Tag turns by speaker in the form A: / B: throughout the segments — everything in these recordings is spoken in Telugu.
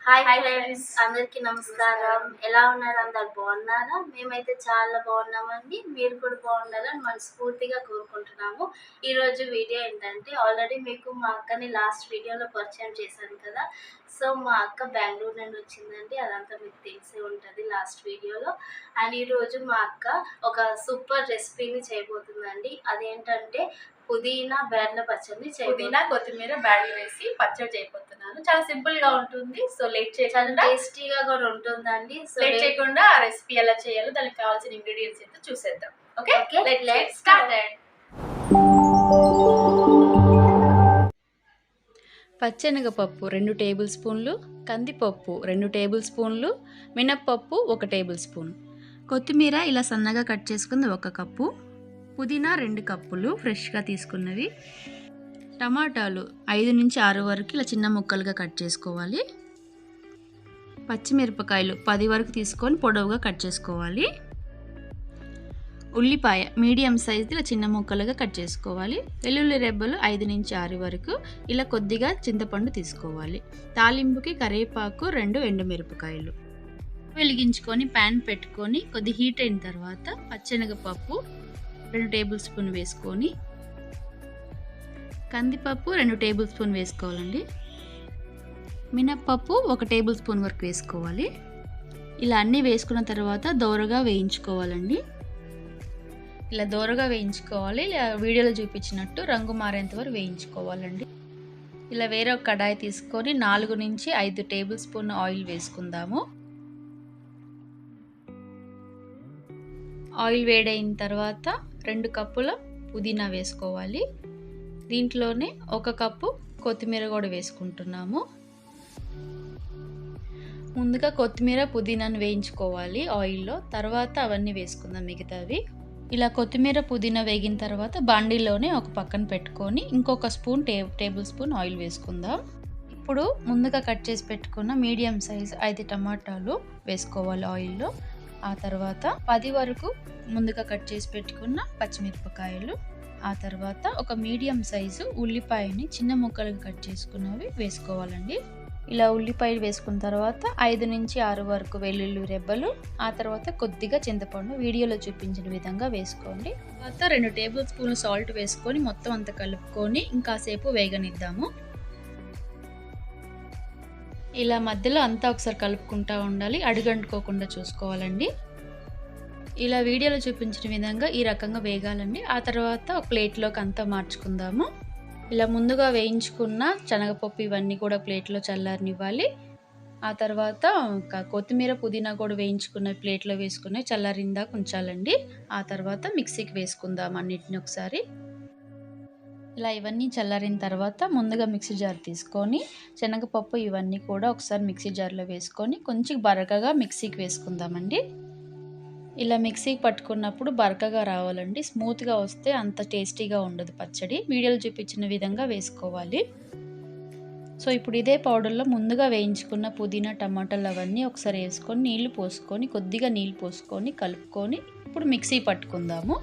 A: హాయ్ ఫ్రెండ్స్, అందరికీ నమస్కారం. ఎలా ఉన్నారు? అందరు బాగున్నారా? మేమైతే చాలా బాగున్నామండి. మీరు కూడా బాగుండాలని మనస్ఫూర్తిగా కోరుకుంటున్నాము. ఈరోజు వీడియో ఏంటంటే, ఆల్రెడీ మీకు మా అక్కని లాస్ట్ వీడియోలో పరిచయం చేశాను కదా. సో మా అక్క బెంగళూరు నుండి వచ్చిందండి, అదంతా మీకు తెలిసే ఉంటుంది లాస్ట్ వీడియోలో. అండ్ ఈరోజు మా అక్క ఒక సూపర్ రెసిపీని చేయబోతుందండి. అదేంటంటే పుదీనా బెడ్ల పచ్చడిని
B: పుదీనా కొత్తిమీర బ్యాడ్లు వేసి పచ్చడి చేయబోతున్నాను. చాలా సింపుల్ గా ఉంటుంది. సో లేట్ చేయకుండా
A: టేస్టీగా కూడా ఉంటుందండి. సో
B: లేట్ చేయకుండా ఆ రెసిపీ ఎలా చేయాలో దానికి కావాల్సిన ఇంగ్రీడియంట్స్ ఏంటో చూసేద్దాం. Okay, let's start.
C: పచ్చెనగపప్పు 2 టేబుల్ స్పూన్లు, కందిపప్పు 2 టేబుల్ స్పూన్లు, మినప్పప్పు 1 టేబుల్ స్పూన్, కొత్తిమీర ఇలా సన్నగా కట్ చేసుకుంది 1 కప్పు, పుదీనా 2 కప్పులు ఫ్రెష్గా తీసుకున్నవి, టమాటాలు 5 నుంచి 6 వరకు ఇలా చిన్న ముక్కలుగా కట్ చేసుకోవాలి, పచ్చిమిరపకాయలు 10 వరకు తీసుకొని పొడవుగా కట్ చేసుకోవాలి, ఉల్లిపాయ మీడియం సైజు ఇలా చిన్న ముక్కలుగా కట్ చేసుకోవాలి, వెల్లుల్లి రెబ్బలు 5 నుంచి 6 వరకు, ఇలా కొద్దిగా చింతపండు తీసుకోవాలి, తాలింపుకి కరివేపాకు 2 ఎండుమిరపకాయలు. వెలిగించుకొని ప్యాన్ పెట్టుకొని కొద్ది హీట్ అయిన తర్వాత పచ్చెనగపప్పు 2 టేబుల్ స్పూన్ వేసుకొని, కందిపప్పు 2 టేబుల్ స్పూన్ వేసుకోవాలండి, మినప్పప్పు 1 టేబుల్ స్పూన్ వరకు వేసుకోవాలి. ఇలా అన్నీ వేసుకున్న తర్వాత దోరగా వేయించుకోవాలండి. ఇలా దోరగా వేయించుకోవాలి. ఇలా వీడియోలో చూపించినట్టు రంగు మారేంత వరకు వేయించుకోవాలండి. ఇలా వేరే ఒక కడాయి తీసుకొని 4 నుంచి 5 టేబుల్ స్పూన్ ఆయిల్ వేసుకుందాము. ఆయిల్ వేడైన తర్వాత 2 కప్పుల పుదీనా వేసుకోవాలి. దీంట్లోనే 1 కప్పు కొత్తిమీర కూడా వేసుకుంటున్నాము. ముందుగా కొత్తిమీర పుదీనాను వేయించుకోవాలి ఆయిల్లో, తర్వాత అవన్నీ వేసుకుందాం మిగతావి. ఇలా కొత్తిమీర పుదీనా వేగిన తర్వాత బాండీలోనే ఒక పక్కన పెట్టుకొని ఇంకొక స్పూన్ టేబుల్ స్పూన్ ఆయిల్ వేసుకుందాం. ఇప్పుడు ముందుగా కట్ చేసి పెట్టుకున్న మీడియం సైజ్ 5 టమాటాలు వేసుకోవాలి ఆయిల్లో. ఆ తర్వాత 10 వరకు ముందుగా కట్ చేసి పెట్టుకున్న పచ్చిమిరపకాయలు, ఆ తర్వాత ఒక మీడియం సైజు ఉల్లిపాయని చిన్న ముక్కలుగా కట్ చేసుకున్నవి వేసుకోవాలండి. ఇలా ఉల్లిపాయలు వేసుకున్న తర్వాత 5 నుంచి 6 వరకు వెల్లుల్లి రెబ్బలు, ఆ తర్వాత కొద్దిగా చింతపండు వీడియోలో చూపించిన విధంగా వేసుకోండి. తర్వాత 2 టేబుల్ స్పూన్లు సాల్ట్ వేసుకొని మొత్తం అంతా కలుపుకొని ఇంకాసేపు వేగనిద్దాము. ఇలా మధ్యలో అంతా ఒకసారి కలుపుకుంటూ ఉండాలి, అడుగంటుకోకుండా చూసుకోవాలండి. ఇలా వీడియోలో చూపించిన విధంగా ఈ రకంగా వేగాలండి. ఆ తర్వాత ఒక ప్లేట్లోకి అంతా మార్చుకుందాము. ఇలా ముందుగా వేయించుకున్న శనగపప్పు ఇవన్నీ కూడా ప్లేట్లో చల్లారనివ్వాలి. ఆ తర్వాత కొత్తిమీర పుదీనా కూడా వేయించుకున్న ప్లేట్లో వేసుకుని చల్లారిందాక ఉంచాలండి. ఆ తర్వాత మిక్సీకి వేసుకుందాం అన్నిటిని ఒకసారి. ఇలా ఇవన్నీ చల్లారిన తర్వాత ముందుగా మిక్సీ జార్ తీసుకొని శనగపప్పు ఇవన్నీ కూడా ఒకసారి మిక్సీ జార్లో వేసుకొని కొంచెం బరకగా మిక్సీకి వేసుకుందామండి. ఇలా మిక్సీకి పట్టుకున్నప్పుడు బరకగా రావాలండి, స్మూత్గా వస్తే అంత టేస్టీగా ఉండదు పచ్చడి. వీడియోలో చూపించిన విధంగా వేసుకోవాలి. సో ఇప్పుడు ఇదే పౌడర్లో ముందుగా వేయించుకున్న పుదీనా టమాటాలు అవన్నీ ఒకసారి వేసుకొని నీళ్లు పోసుకొని కొద్దిగా నీళ్ళు పోసుకొని కలుపుకొని ఇప్పుడు మిక్సీ పట్టుకుందాము.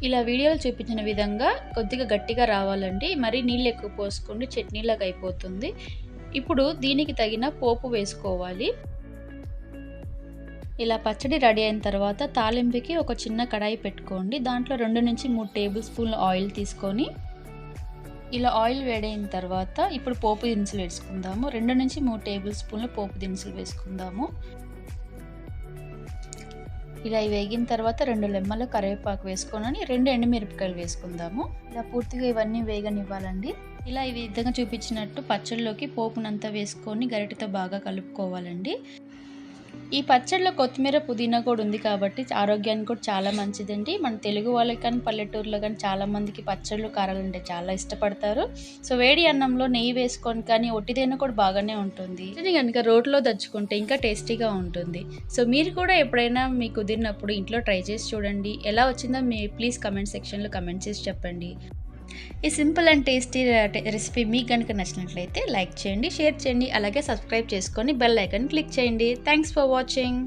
C: ఇలా వీడియోలో చూపించిన విధంగా కొద్దిగా గట్టిగా రావాలండి, మరి నీళ్ళు ఎక్కువ పోసుకుంటే చట్నీలాగా అయిపోతుంది. ఇప్పుడు దీనికి తగిన పోపు వేసుకోవాలి. ఇలా పచ్చడి రెడీ అయిన తర్వాత తాలింపుకి ఒక చిన్న కడాయి పెట్టుకోండి. దాంట్లో 2 నుంచి 3 టేబుల్ స్పూన్ల ఆయిల్ తీసుకొని, ఇలా ఆయిల్ వేడైన తర్వాత ఇప్పుడు పోపు దినుసులు వేసుకుందాము. 2 నుంచి 3 టేబుల్ స్పూన్ల పోపు దినుసులు వేసుకుందాము. ఇలా వేగిన తర్వాత 2 లెమ్మలు కరివేపాకు వేసుకొని 2 ఎండుమిరపకాయలు వేసుకుందాము. ఇలా పూర్తిగా ఇవన్నీ వేగనివ్వాలండి. ఇలా ఈ విధంగా చూపించినట్టు పచ్చడిలోకి పోపునంతా వేసుకొని గరిటెతో బాగా కలుపుకోవాలండి. ఈ పచ్చడిలో కొత్తిమీర పుదీనా కూడా ఉంది కాబట్టి ఆరోగ్యానికి కూడా చాలా మంచిదండి. మన తెలుగు వాళ్ళకి కానీ పల్లెటూరులో కానీ చాలామందికి పచ్చళ్ళు కారాలు అంటే చాలా ఇష్టపడతారు. సో వేడి అన్నంలో నెయ్యి వేసుకొని కానీ ఒట్టిదైనా కూడా బాగానే ఉంటుంది. ఇది కనుక రోట్లో దంచుకుంటే ఇంకా టేస్టీగా ఉంటుంది. సో మీరు కూడా ఎప్పుడైనా మీకు కుదిరినప్పుడు ఇంట్లో ట్రై చేసి చూడండి. ఎలా వచ్చిందో ప్లీజ్ కమెంట్ సెక్షన్లో కమెంట్ చేసి చెప్పండి. ఈ సింపుల్ అండ్ టేస్టీ రెసిపీ మీకు కనుక నచ్చినట్లయితే లైక్ చేయండి, షేర్ చేయండి, అలాగే సబ్స్క్రైబ్ చేసుకొని బెల్ ఐకాన్ క్లిక్ చేయండి. Thanks for watching.